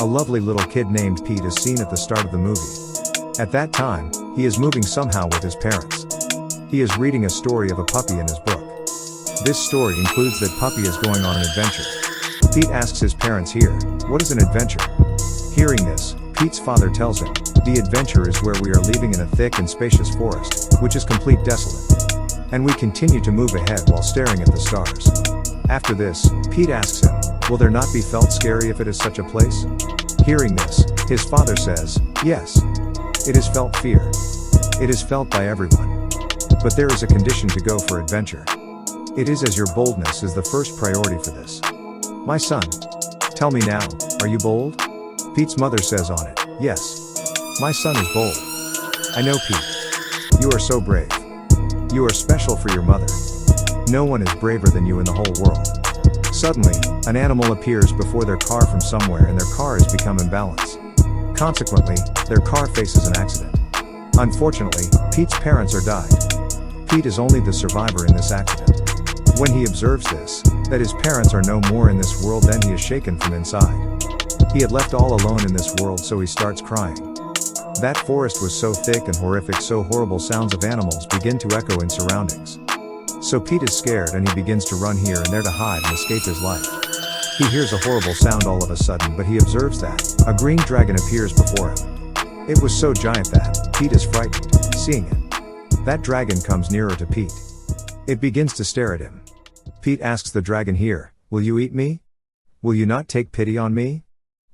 A lovely little kid named Pete is seen at the start of the movie. At that time, he is moving somehow with his parents. He is reading a story of a puppy in his book. This story includes that puppy is going on an adventure. Pete asks his parents here, "What is an adventure?" Hearing this, Pete's father tells him, "The adventure is where we are leaving in a thick and spacious forest, which is complete desolate. And we continue to move ahead while staring at the stars." After this, Pete asks him, "Will there not be felt scary if it is such a place?" Hearing this, his father says, "Yes. It is felt fear. It is felt by everyone. But there is a condition to go for adventure. It is as your boldness is the first priority for this. My son. Tell me now, are you bold?" Pete's mother says on it, "Yes. My son is bold. I know, Pete. You are so brave. You are special for your mother. No one is braver than you in the whole world." Suddenly, an animal appears before their car from somewhere and their car has become imbalanced. Consequently, their car faces an accident. Unfortunately, Pete's parents are died. Pete is only the survivor in this accident. When he observes this, that his parents are no more in this world, then he is shaken from inside. He had left all alone in this world, so he starts crying. That forest was so thick and horrific, so horrible sounds of animals begin to echo in surroundings. So Pete is scared and he begins to run here and there to hide and escape his life. He hears a horrible sound all of a sudden, but he observes that a green dragon appears before him. It was so giant that Pete is frightened, seeing it. That dragon comes nearer to Pete. It begins to stare at him. Pete asks the dragon here, "Will you eat me? Will you not take pity on me?"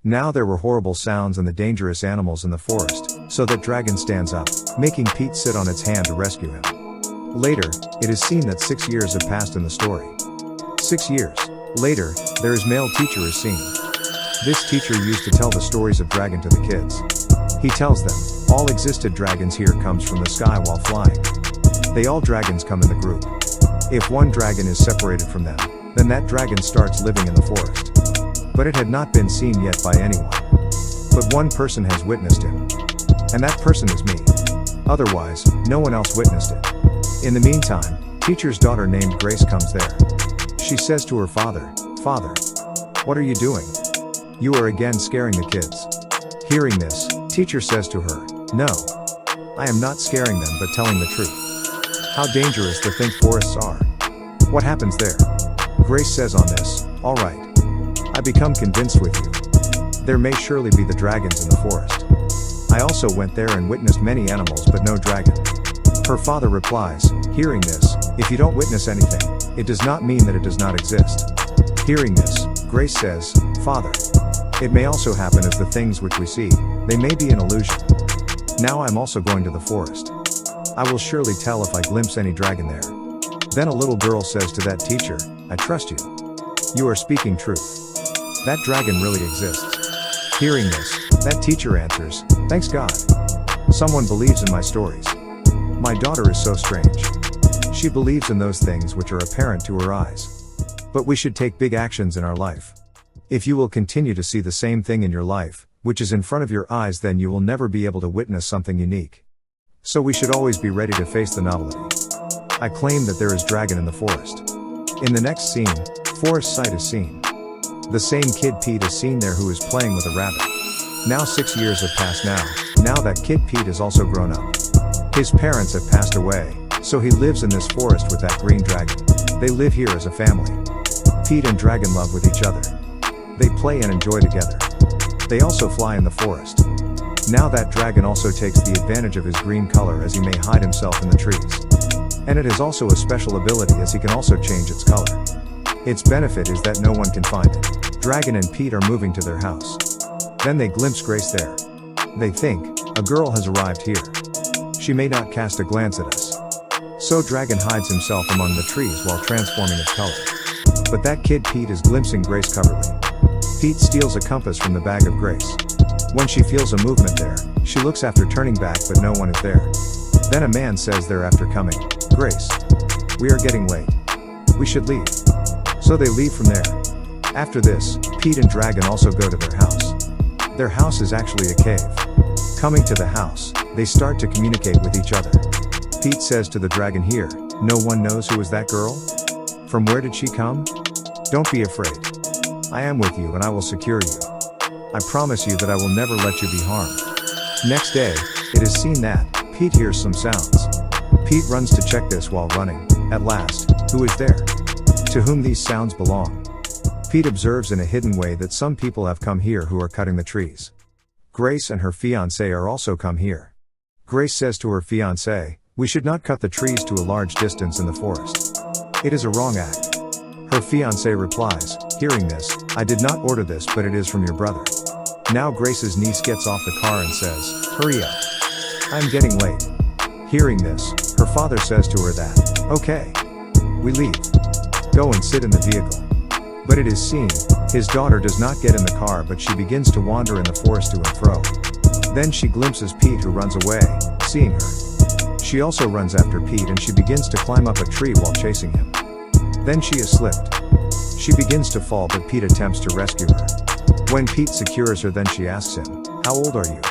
Now there were horrible sounds and the dangerous animals in the forest, so that dragon stands up, making Pete sit on its hand to rescue him. Later, it is seen that 6 years have passed in the story. 6 years later, there is male teacher is seen. This teacher used to tell the stories of dragon to the kids. He tells them, all existed dragons here comes from the sky while flying. They all dragons come in the group. If one dragon is separated from them, then that dragon starts living in the forest. But it had not been seen yet by anyone. But one person has witnessed him. And that person is me. Otherwise, no one else witnessed it. In the meantime, teacher's daughter named Grace comes there. She says to her father, "Father, what are you doing? You are again scaring the kids." Hearing this, teacher says to her, "No. I am not scaring them but telling the truth. How dangerous the think forests are. What happens there?" Grace says on this, "All right. I become convinced with you. There may surely be the dragons in the forest. I also went there and witnessed many animals but no dragon." Her father replies, hearing this, "If you don't witness anything, it does not mean that it does not exist." Hearing this, Grace says, "Father, it may also happen as the things which we see, they may be an illusion. Now I'm also going to the forest. I will surely tell if I glimpse any dragon there." Then a little girl says to that teacher, "I trust you. You are speaking truth. That dragon really exists." Hearing this, that teacher answers, "Thanks God. Someone believes in my stories. My daughter is so strange. She believes in those things which are apparent to her eyes. But we should take big actions in our life. If you will continue to see the same thing in your life, which is in front of your eyes, then you will never be able to witness something unique. So we should always be ready to face the novelty. I claim that there is dragon in the forest." In the next scene, forest sight is seen. The same kid Pete is seen there who is playing with a rabbit. Now 6 years have passed now that kid Pete is also grown up. His parents have passed away, so he lives in this forest with that green dragon. They live here as a family. Pete and dragon love with each other. They play and enjoy together. They also fly in the forest. Now that dragon also takes the advantage of his green color as he may hide himself in the trees. And it has also a special ability as he can also change its color. Its benefit is that no one can find it. Dragon and Pete are moving to their house. Then they glimpse Grace there. They think, a girl has arrived here. She may not cast a glance at us. So dragon hides himself among the trees while transforming its color. But that kid Pete is glimpsing Grace covertly. Pete steals a compass from the bag of Grace. When she feels a movement there, she looks after turning back but no one is there. Then a man says there after coming, "Grace, we are getting late. We should leave." So they leave from there. After this, Pete and dragon also go to their house. Their house is actually a cave. Coming to the house, they start to communicate with each other. Pete says to the dragon here, "No one knows who is that girl? From where did she come? Don't be afraid. I am with you and I will secure you." I promise you that I will never let you be harmed. Next day, it is seen that Pete hears some sounds. Pete runs to check this while running. At last, who is there? To whom these sounds belong? Pete observes in a hidden way that some people have come here who are cutting the trees. Grace and her fiancé are also come here. Grace says to her fiancé, "We should not cut the trees to a large distance in the forest. It is a wrong act." Her fiancé replies, "Hearing this, I did not order this, but it is from your brother." Now Grace's niece gets off the car and says, "Hurry up. I'm getting late." Hearing this, her father says to her that, "Okay. We leave. Go and sit in the vehicle." But it is seen, his daughter does not get in the car but she begins to wander in the forest to and fro. Then she glimpses Pete who runs away, seeing her. She also runs after Pete and she begins to climb up a tree while chasing him. Then she is slipped. She begins to fall but Pete attempts to rescue her. When Pete secures her then she asks him, "How old are you?"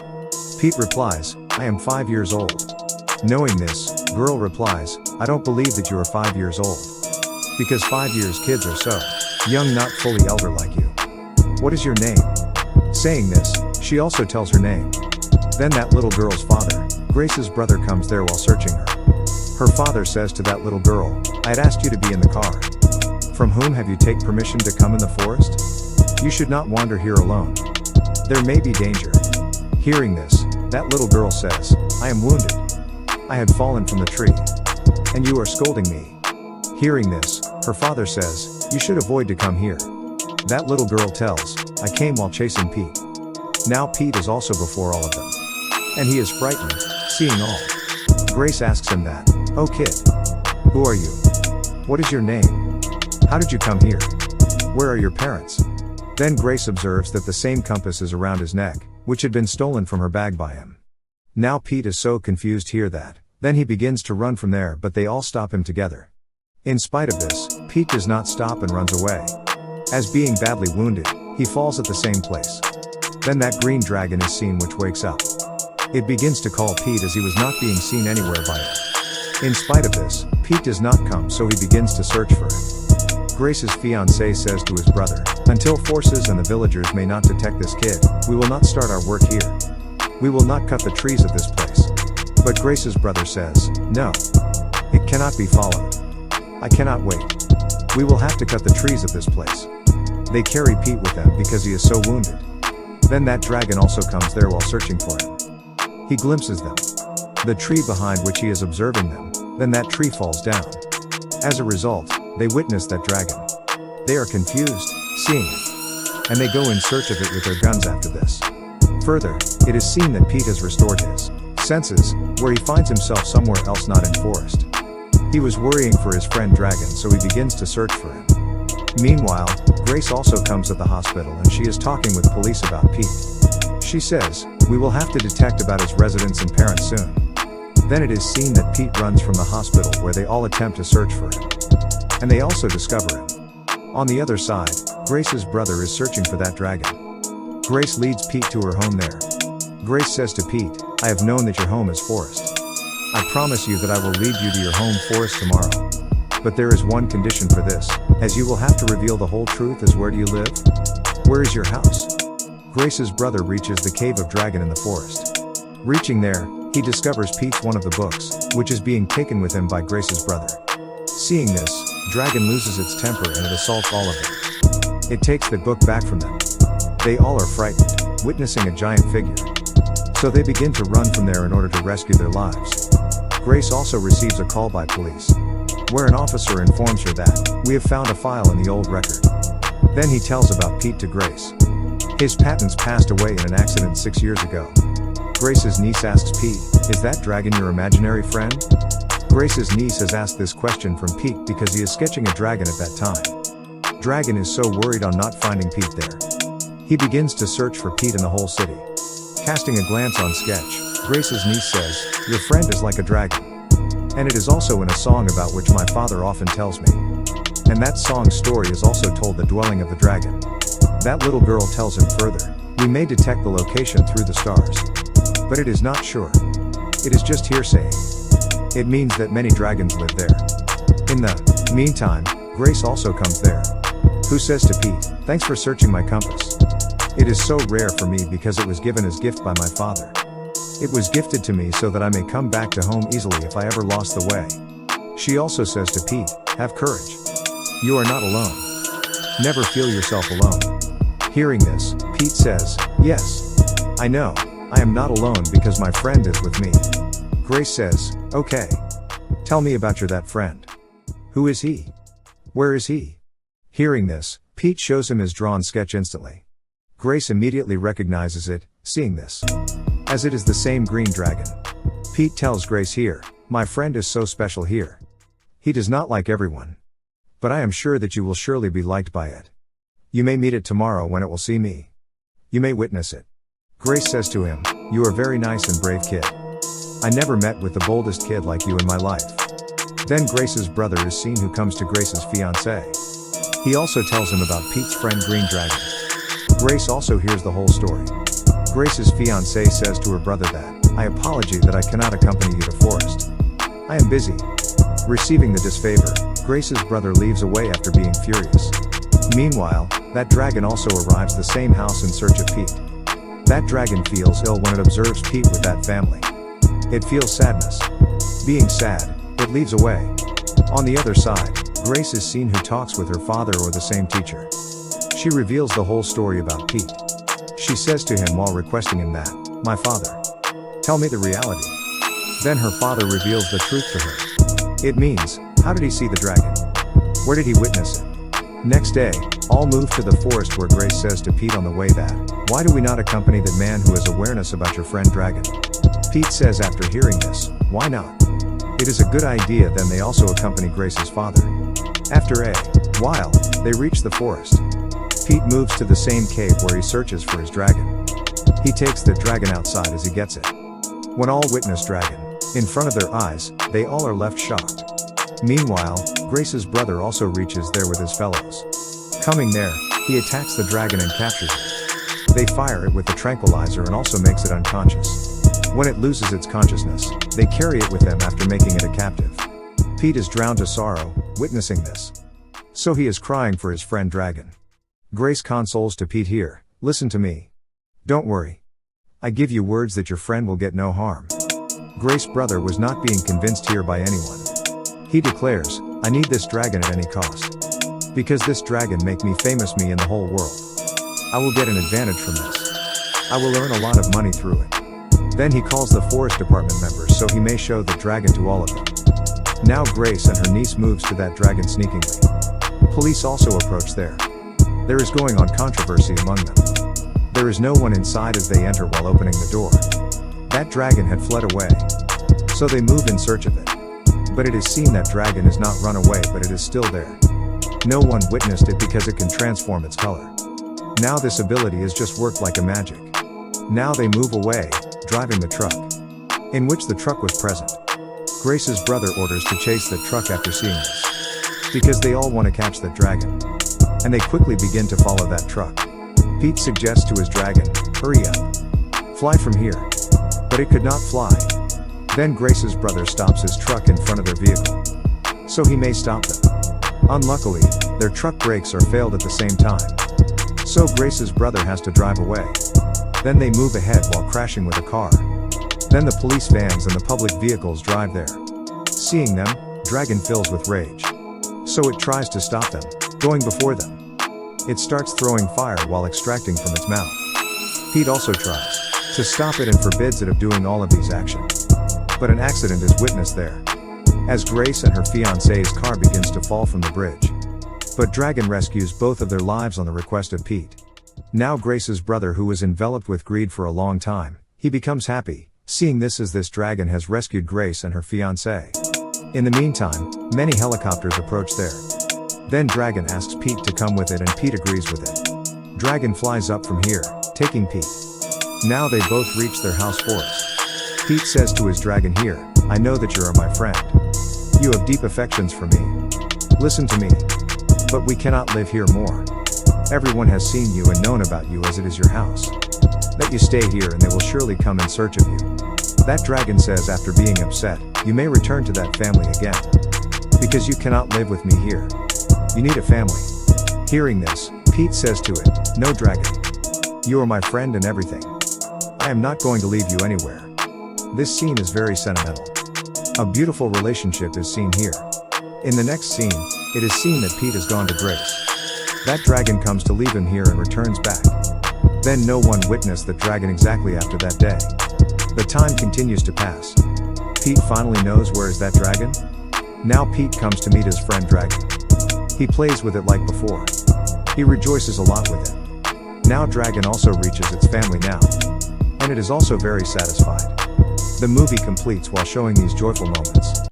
Pete replies, "I am 5 years old." Knowing this, girl replies, "I don't believe that you are 5 years old. Because 5 years kids are so young, not fully elder like you. What is your name?" Saying this, she also tells her name. Then that little girl's father, Grace's brother, comes there while searching her. Her father says to that little girl, "I had asked you to be in the car. From whom have you take permission to come in the forest? You should not wander here alone. There may be danger." Hearing this, that little girl says, "I am wounded. I had fallen from the tree. And you are scolding me." Hearing this, her father says, "You should avoid to come here." That little girl tells, "I came while chasing Pete." Now Pete is also before all of them. And he is frightened, seeing all. Grace asks him that, "Oh kid. Who are you? What is your name? How did you come here? Where are your parents?" Then Grace observes that the same compass is around his neck, which had been stolen from her bag by him. Now Pete is so confused here that, then he begins to run from there but they all stop him together. In spite of this, Pete does not stop and runs away. As being badly wounded, he falls at the same place. Then that green dragon is seen which wakes up. It begins to call Pete as he was not being seen anywhere by it. In spite of this, Pete does not come so he begins to search for it. Grace's fiancé says to his brother, "Until forces and the villagers may not detect this kid, we will not start our work here. We will not cut the trees at this place." But Grace's brother says, "No. It cannot be followed. I cannot wait. We will have to cut the trees at this place." They carry Pete with them because he is so wounded. Then that dragon also comes there while searching for him. He glimpses them. The tree behind which he is observing them, then that tree falls down. As a result, they witness that dragon. They are confused, seeing it. And they go in search of it with their guns after this. Further, it is seen that Pete has restored his senses, where he finds himself somewhere else not in forest. He was worrying for his friend Dragon so he begins to search for him. Meanwhile, Grace also comes at the hospital and she is talking with police about Pete. She says, "We will have to detect about his residence and parents soon." Then it is seen that Pete runs from the hospital where they all attempt to search for him. And they also discover him. On the other side, Grace's brother is searching for that dragon. Grace leads Pete to her home there. Grace says to Pete, "I have known that your home is forest. I promise you that I will lead you to your home forest tomorrow. But there is one condition for this, as you will have to reveal the whole truth as where do you live? Where is your house?" Grace's brother reaches the cave of dragon in the forest. Reaching there, he discovers Pete's one of the books, which is being taken with him by Grace's brother. Seeing this, dragon loses its temper and it assaults all of them. It takes the book back from them. They all are frightened, witnessing a giant figure. So they begin to run from there in order to rescue their lives. Grace also receives a call by police, where an officer informs her that, "We have found a file in the old record." Then he tells about Pete to Grace. His patents passed away in an accident 6 years ago. Grace's niece asks Pete, "Is that dragon your imaginary friend?" Grace's niece has asked this question from Pete because he is sketching a dragon at that time. Dragon is so worried on not finding Pete there. He begins to search for Pete in the whole city. Casting a glance on sketch, Grace's niece says, "Your friend is like a dragon. And it is also in a song about which my father often tells me. And that song's story is also told the dwelling of the dragon." That little girl tells him further, "We may detect the location through the stars. But it is not sure. It is just hearsay. It means that many dragons live there." In the meantime, Grace also comes there. Who says to Pete, "Thanks for searching my compass. It is so rare for me because it was given as gift by my father. It was gifted to me so that I may come back to home easily if I ever lost the way. She also says to Pete, have courage. You are not alone. Never feel yourself alone. Hearing this, Pete says, yes. I know, I am not alone because my friend is with me. Grace says, okay. Tell me about that friend. Who is he? Where is he? Hearing this, Pete shows him his drawn sketch instantly. Grace immediately recognizes it, seeing this, as it is the same green dragon. Pete tells Grace here, my friend is so special here. He does not like everyone. But I am sure that you will surely be liked by it. You may meet it tomorrow when it will see me. You may witness it. Grace says to him, you are very nice and brave kid. I never met with the boldest kid like you in my life. Then Grace's brother is seen who comes to Grace's fiancé. He also tells him about Pete's friend Green Dragon. Grace also hears the whole story. Grace's fiancé says to her brother that, I apologize that I cannot accompany you to Forest. I am busy. Receiving the disfavor, Grace's brother leaves away after being furious. Meanwhile, that dragon also arrives the same house in search of Pete. That dragon feels ill when it observes Pete with that family. It feels sadness. Being sad, it leaves away. On the other side, Grace is seen who talks with her father or the same teacher. She reveals the whole story about Pete. She says to him while requesting him that, my father, tell me the reality. Then her father reveals the truth to her. It means, how did he see the dragon? Where did he witness it? Next day, all move to the forest where Grace says to Pete on the way that, why do we not accompany the man who has awareness about your friend dragon? Pete says after hearing this, why not? It is a good idea. Then they also accompany Grace's father. After a while, they reach the forest. Pete moves to the same cave where he searches for his dragon. He takes the dragon outside as he gets it. When all witness dragon, in front of their eyes, they all are left shocked. Meanwhile, Grace's brother also reaches there with his fellows. Coming there, he attacks the dragon and captures it. They fire it with the tranquilizer and also makes it unconscious. When it loses its consciousness, they carry it with them after making it a captive. Pete is drowned to sorrow, witnessing this. So he is crying for his friend dragon. Grace consoles to Pete here, listen to me. Don't worry. I give you words that your friend will get no harm. Grace's brother was not being convinced here by anyone. He declares, I need this dragon at any cost. Because this dragon make me famous in the whole world. I will get an advantage from this. I will earn a lot of money through it. Then he calls the forest department members so he may show the dragon to all of them. Now Grace and her niece moves to that dragon sneakingly. Police also approach there. There is going on controversy among them. There is no one inside as they enter while opening the door. That dragon had fled away. So they move in search of it. But it is seen that dragon is not run away, but it is still there. No one witnessed it because it can transform its color. Now this ability is just worked like a magic. Now they move away, driving the truck, in which the truck was present. Grace's brother orders to chase the truck after seeing this, because they all want to catch that dragon. And they quickly begin to follow that truck. Pete suggests to his dragon, hurry up. Fly from here. But it could not fly. Then Grace's brother stops his truck in front of their vehicle. So he may stop them. Unluckily, their truck brakes are failed at the same time. So Grace's brother has to drive away. Then they move ahead while crashing with a car. Then the police vans and the public vehicles drive there. Seeing them, dragon fills with rage. So it tries to stop them, going before them. It starts throwing fire while extracting from its mouth. Pete also tries to stop it and forbids it of doing all of these actions. But an accident is witnessed there, as Grace and her fiancé's car begins to fall from the bridge. But Dragon rescues both of their lives on the request of Pete. Now Grace's brother, who was enveloped with greed for a long time, he becomes happy, seeing this as this dragon has rescued Grace and her fiancé. In the meantime, many helicopters approach there. Then Dragon asks Pete to come with it and Pete agrees with it. Dragon flies up from here, taking Pete. Now they both reach their house forest. Pete says to his dragon here, I know that you are my friend. You have deep affections for me. Listen to me. But we cannot live here more. Everyone has seen you and known about you as it is your house. That you stay here and they will surely come in search of you. That dragon says after being upset, you may return to that family again. Because you cannot live with me here. You need a family. Hearing this, Pete says to it, no dragon. You are my friend and everything. I am not going to leave you anywhere. This scene is very sentimental. A beautiful relationship is seen here. In the next scene, it is seen that Pete has gone to Grace. That dragon comes to leave him here and returns back. Then no one witnessed the dragon exactly after that day. The time continues to pass. Pete finally knows where is that dragon? Now Pete comes to meet his friend Dragon. He plays with it like before. He rejoices a lot with it. Now Dragon also reaches its family now. And it is also very satisfied. The movie completes while showing these joyful moments.